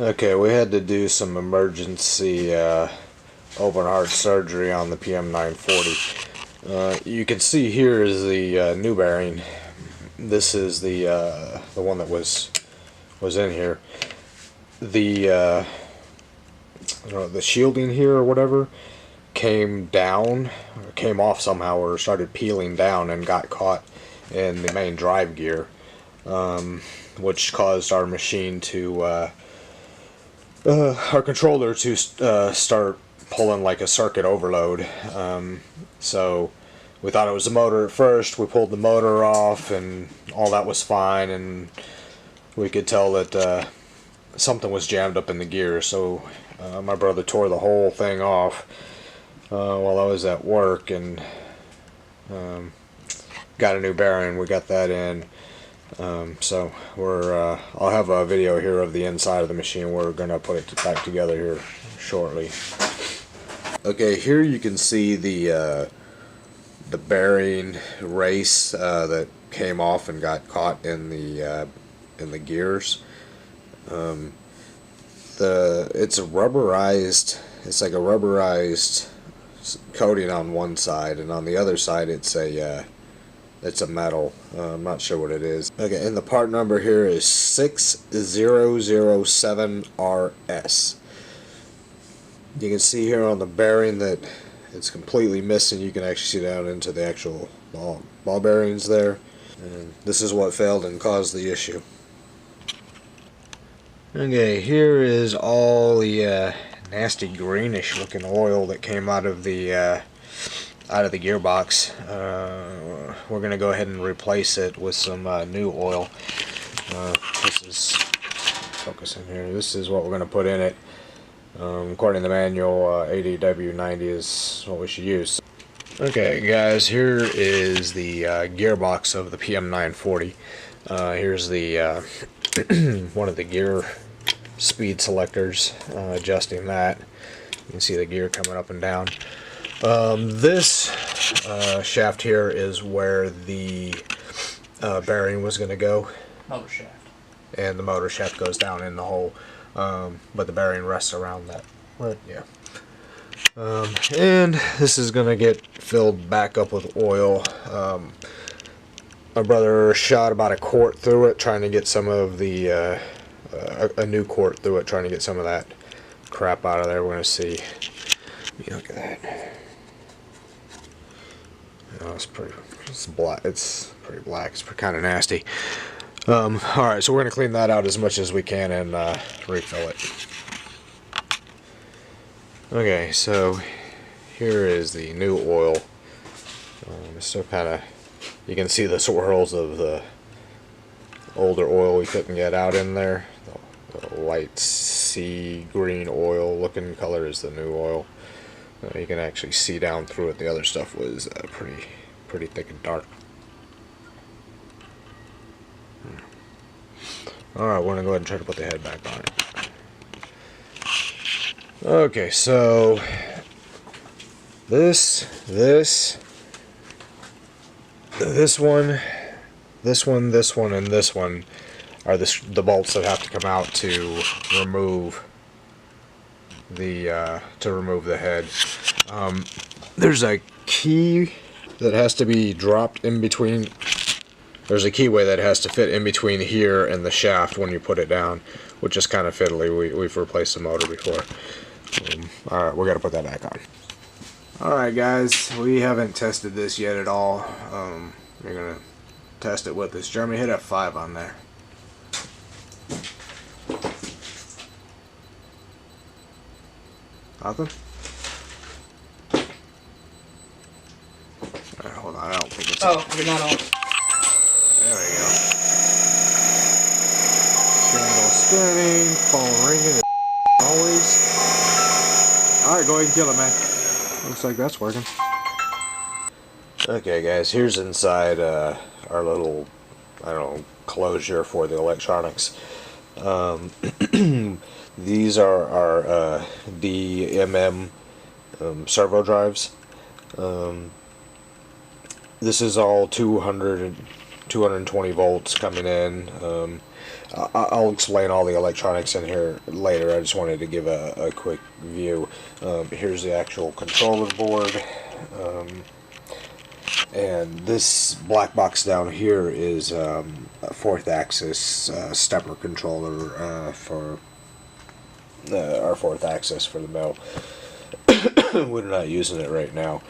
Okay, we had to do some emergency open heart surgery on the PM-940. You can see here is the new bearing. This is the one that was in here. The the shielding here or whatever came down, or came off somehow, or started peeling down and got caught in the main drive gear, which caused our machine to our controller to start pulling like a circuit overload. So we thought it was the motor at first. We pulled the motor off and all that was fine, and we could tell that something was jammed up in the gear. So my brother tore the whole thing off while I was at work, and got a new bearing. We got that in. So we're I'll have a video here of the inside of the machine. We're gonna put it back together here shortly. Okay, here you can see the bearing race that came off and got caught in the gears. It's a rubberized. It's like a rubberized coating on one side, and on the other side it's a metal. I'm not sure what it is. Okay, and the part number here is 6007RS. You can see here on the bearing that it's completely missing. You can actually see down into the actual ball bearings there. And this is what failed and caused the issue. Okay, here is all the nasty greenish looking oil that came out of the gearbox. We're gonna go ahead and replace it with some new oil. This is focus in here. This is what we're gonna put in it. According to the manual, ADW90 is what we should use. Okay, guys, here is the gearbox of the PM-940. Here's the one of the gear speed selectors, adjusting that. You can see the gear coming up and down. This shaft here is where the bearing was going to go. Motor shaft. And the motor shaft goes down in the hole, but the bearing rests around that. But yeah. And this is going to get filled back up with oil. My brother shot about a quart through it, trying to get some of the a new quart through it, trying to get some of that crap out of there. We're going to see. Look at that. Oh, it's black. It's pretty black. It's kind of nasty. Alright, so we're going to clean that out as much as we can and refill it. Okay, so here is the new oil. It's still kind of, you can see the swirls of the older oil we couldn't get out in there. The light sea green oil looking color is the new oil. You can actually see down through it. The other stuff was pretty thick and dark. Alright, we're going to go ahead and try to put the head back on it. Okay, so this one, and this one are the bolts that have to come out to remove the head. There's a key that has to be dropped in between. There's a keyway that has to fit in between here and the shaft when you put it down, which is kind of fiddly. We've replaced the motor before. Alright, we got to put that back on. Alright guys, we haven't tested this yet at all. We're going to test it with this. Jeremy, hit F5 on there. Nothing? Alright, hold on, I don't think it's on. You're not on. There we go. Steering wheel spinning, phone ringing, always. Alright, go ahead and kill it, man. Looks like that's working. Okay guys, here's inside our little, I don't know, closure for the electronics. These are our DMM servo drives. This is all 220 volts coming in. I'll explain all the electronics in here later. I just wanted to give a quick view. Here's the actual controller board. And this black box down here is a 4th axis stepper controller for our 4th axis for the mill. We're not using it right now.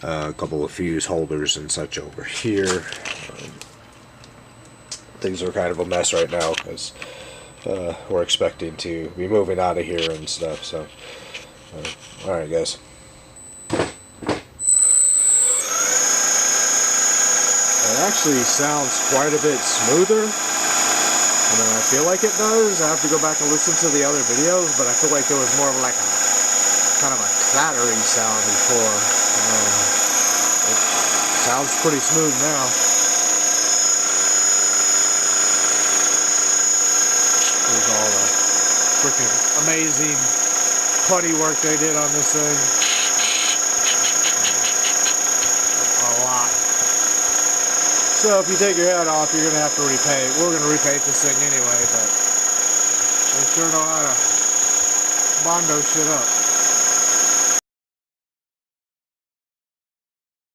A couple of fuse holders and such over here. Things are kind of a mess right now because we're expecting to be moving out of here and stuff. So, alright guys. It actually sounds quite a bit smoother than I feel like it does. I have to go back and listen to the other videos, but I feel like it was more of like a kind of a clattering sound before. It sounds pretty smooth now. There's all the freaking amazing putty work they did on this thing. A lot. So if you take your head off, you're going to have to repaint. We're going to repaint this thing anyway, but they sure know how to Bondo shit up.